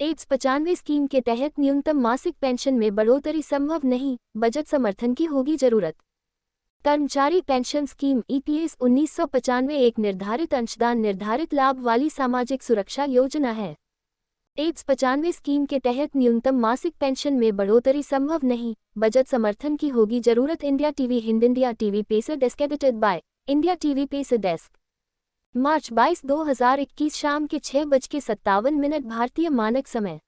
Apps 95 scheme के तहत न्यूनतम मासिक पेंशन में बढ़ोतरी संभव नहीं, बजट समर्थन की होगी जरूरत। कर्मचारी पेंशन स्कीम ईपीएस 1995 एक निर्धारित अंशदान निर्धारित लाभ वाली सामाजिक सुरक्षा योजना है। एप्स 95 स्कीम के तहत न्यूनतम मासिक पेंशन में बढ़ोतरी संभव नहीं, बजट समर्थन की होगी जरूरत। India TV Hind India TV pacer desk edited by India TV pacer desk. March 22, 2021 शाम के 6:57 भारतीय मानक समय।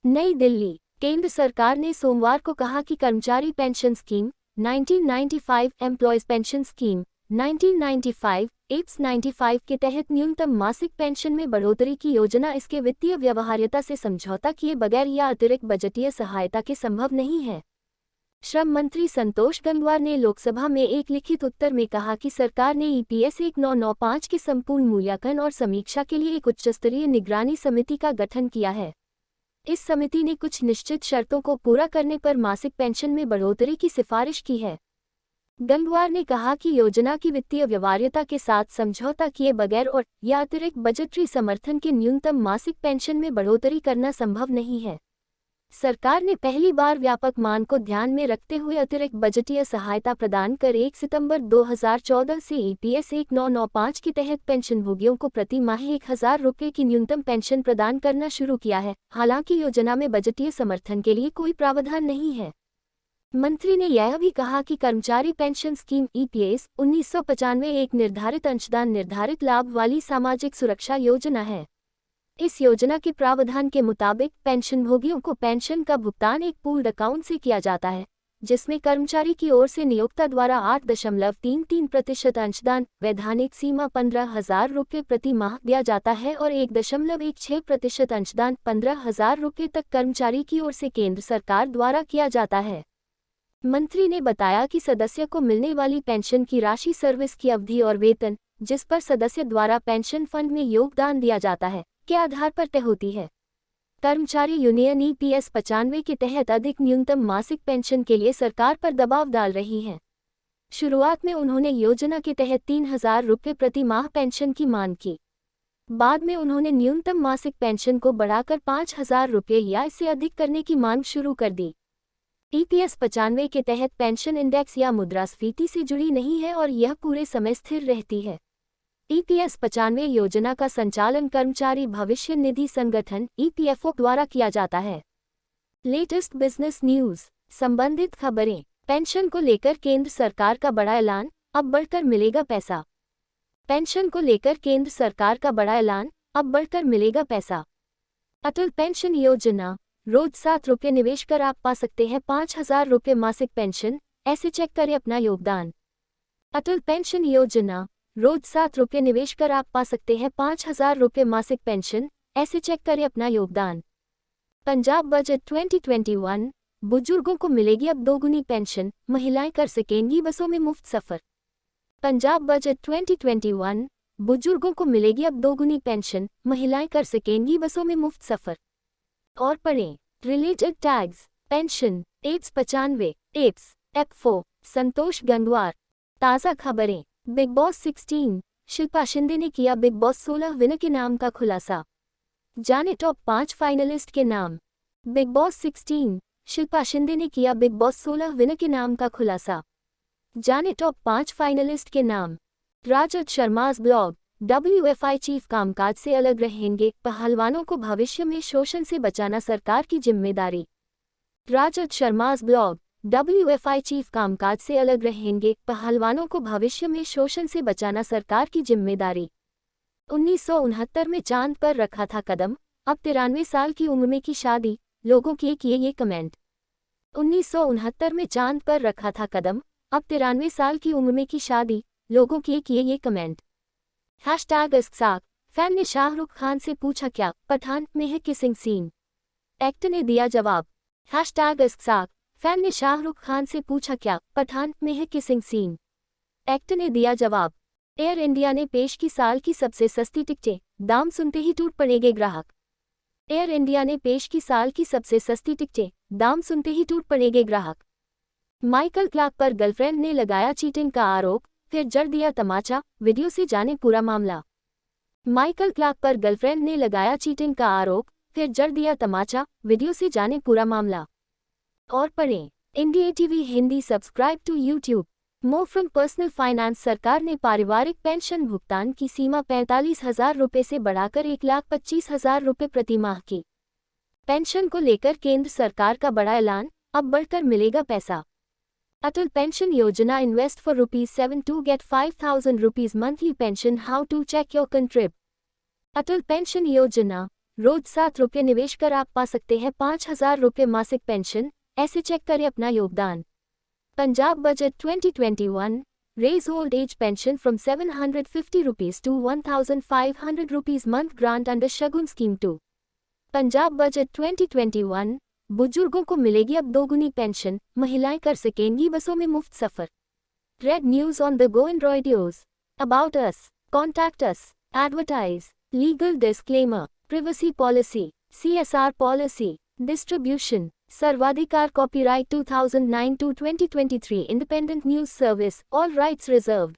नई दिल्ली। केंद्र सरकार ने सोमवार को कहा कि कर्मचारी pension scheme 1995, employees pension scheme 1995, apps 95 के तहत न्यूनतम मासिक पेंशन में बढ़ोतरी की योजना इसके वित्तीय व्यवहार्यता से समझौता किए बगैर या अतिरिक्त बजटीय सहायता के संभव नहीं है। श्रम मंत्री संतोष गंगवार ने लोकसभा में एक लिखित उत्तर में कहा कि सरकार ने ईपीएस 1995 के संपूर्ण मूल्यांकन और समीक्षा के लिए एक उच्चस्तरीय निगरानी समिति का गठन किया है। इस समिति ने कुछ निश्चित शर्तों को पूरा करने पर मासिक पेंशन में बढ़ोतरी की सिफारिश की है। गंगवार ने कहा कि योजना की वित्तीय व्यवहार्यता के साथ समझौता किए बगैर और या अतिरिक्त बजटरी समर्थन के न्यूनतम मासिक पेंशन में बढ़ोतरी करना संभव नहीं है। सरकार ने पहली बार व्यापक मांग को ध्यान में रखते हुए अतिरिक्त बजटीय सहायता प्रदान कर 1 सितंबर 2014 से ईपीएस 1995 के तहत पेंशनभोगियों को प्रति माह 1000 रुपये की न्यूनतम पेंशन प्रदान करना शुरू किया है। हालांकि योजना में बजटीय समर्थन के लिए कोई प्रावधान नहीं है। मंत्री ने यह भी कहा कि कर्मचारी पेंशन स्कीम ईपीएस 1995 एक निर्धारित अंशदान निर्धारित लाभ वाली सामाजिक सुरक्षा योजना है। इस योजना के प्रावधान के मुताबिक पेंशनभोगियों को पेंशन का भुगतान एक पूल्ड अकाउंट से किया जाता है, जिसमें कर्मचारी की ओर से नियोक्ता द्वारा 8.33% अंशदान, वैधानिक सीमा 15,000 रुपये प्रति माह दिया जाता है और 1.16% अंशदान 15,000 रुपये तक कर्मचारी की ओर से केंद्र सरकार द्वारा किया जाता है। मंत्री ने बताया कि सदस्य को मिलने वाली पेंशन की राशि सर्विस की अवधि और वेतन, जिस पर सदस्य द्वारा पेंशन फंड में योगदान दिया जाता है, के आधार पर तय होती है। कर्मचारी यूनियन ईपीएस 95 के तहत अधिक न्यूनतम मासिक पेंशन के लिए सरकार पर दबाव डाल रही है। शुरुआत में उन्होंने योजना के तहत 3,000 रुपये प्रति माह पेंशन की मांग की। बाद में उन्होंने न्यूनतम मासिक पेंशन को बढ़ाकर 5,000 रुपये या इससे अधिक करने की मांग शुरू कर दी। ईपीएस 95 के तहत पेंशन इंडेक्स या मुद्रास्फीति से जुड़ी नहीं है और यह पूरे समय स्थिर रहती है। ईपीएस 95 योजना का संचालन कर्मचारी भविष्य निधि संगठन ईपीएफओ द्वारा किया जाता है। लेटेस्ट बिजनेस न्यूज, संबंधित खबरें। पेंशन को लेकर केंद्र सरकार का बड़ा ऐलान, अब बढ़कर मिलेगा पैसा। पेंशन को लेकर केंद्र सरकार का बड़ा ऐलान, अब बढ़कर मिलेगा पैसा। अटल पेंशन योजना, रोज 7 रुपये निवेश कर आप पा सकते हैं 5,000 रुपये मासिक पेंशन, ऐसे चेक करें अपना योगदान। अटल पेंशन योजना, रोज 7 रुपये निवेश कर आप पा सकते हैं 5,000 रुपये मासिक पेंशन, ऐसे चेक करें अपना योगदान। पंजाब बजट 2021, बुजुर्गों को मिलेगी अब दोगुनी पेंशन, महिलाएं कर सकेंगी बसों में मुफ्त सफर। पंजाब बजट 2021, बुजुर्गों को मिलेगी अब दोगुनी पेंशन, महिलाएं कर सकेंगी बसों में मुफ्त सफर। और पढ़ें related tags, pension, apps 95, apps, एप4, संतोष गंगवार। ताज़ा खबरें। बिग बॉस 16, शिल्पा शिंदे ने किया बिग बॉस 16 विनर के नाम का खुलासा। जाने टॉप 5 फाइनलिस्ट के नाम। बिग बॉस 16, शिल्पा शिंदे ने किया बिग बॉस 16 विनर के नाम का खुलासा। जाने टॉप 5 फाइनलिस्ट के नाम। Rajat Sharma's blog, WFI chief कामकाज से अलग रहेंगे, पहलवानों को भविष्य में शोषण से बचाना सरकार की जिम्मेदारी। Rajat Sharma's blog, WFI chief कामकाज से अलग रहेंगे, पहलवानों को भविष्य में शोषण से बचाना सरकार की जिम्मेदारी। 1969 में चांद पर रखा था कदम, अब 93 साल की उम्र में की शादी, लोगों के किए ये कमेंट। 1969 में चांद पर रखा था कदम, अब 93 साल की उम्र में की शादी, लोगों के किए ये कमेंट। #ISKSAQ, फैन ने शाहरुख खान से पूछा क्या पठान में है किसिंग सीन। एक्टर ने दिया जवाब। #ISKSAQ, फैन ने शाहरुख खान से पूछा क्या पठान में है किसिंग सीन। एक्टर ने दिया जवाब। एयर इंडिया ने पेश की साल की सबसे सस्ती टिकटें, दाम सुनते ही टूट पड़ेंगे ग्राहक। एयर इंडिया ने पेश की साल की सबसे सस्ती टिकटें, दाम सुनते ही टूट पड़ेंगे ग्राहक। माइकल क्लार्क पर गर्लफ्रेंड ने लगाया चीटिंग का आरोप, फिर जड़ दिया तमाचा, वीडियो से जाने पूरा मामला। माइकल क्लार्क पर गर्लफ्रेंड ने लगाया चीटिंग का आरोप, फिर जड़ दिया तमाचा। वीडियो से जाने पूरा मामला और पढ़ें India TV Hindi. Subscribe to YouTube. More from personal finance. सरकार ने पारिवारिक पेंशन भुगतान की सीमा 45,000 रुपये से बढ़ाकर 1,25,000 रुपये प्रति माह की। पेंशन को लेकर केंद्र सरकार का बड़ा ऐलान, अब बढ़कर मिलेगा पैसा। अटल पेंशन योजना invest for ₹7 to get 5,000 rupees monthly pension। How to check your contrib. Atal pension योजना, रोज 7 रुपये निवेश कर आप पा सकते हैं 5,000 रुपये मासिक पेंशन। ऐसे चेक करें अपना योगदान। Punjab budget 2021 raise old age pension from 750 rupees to 1,500 rupees month grant under Shagun scheme 2। Punjab budget 2021 बुजुर्गों को मिलेगी अब दोगुनी पेंशन। महिलाएं कर सकेंगी बसों में मुफ्त सफर। Read news on the go एंड्रॉइडियोज। About us, contact us, advertise, legal disclaimer, privacy policy, CSR policy, distribution, सर्वाधिकार copyright 2009 to 2023 Independent News Service, all rights reserved।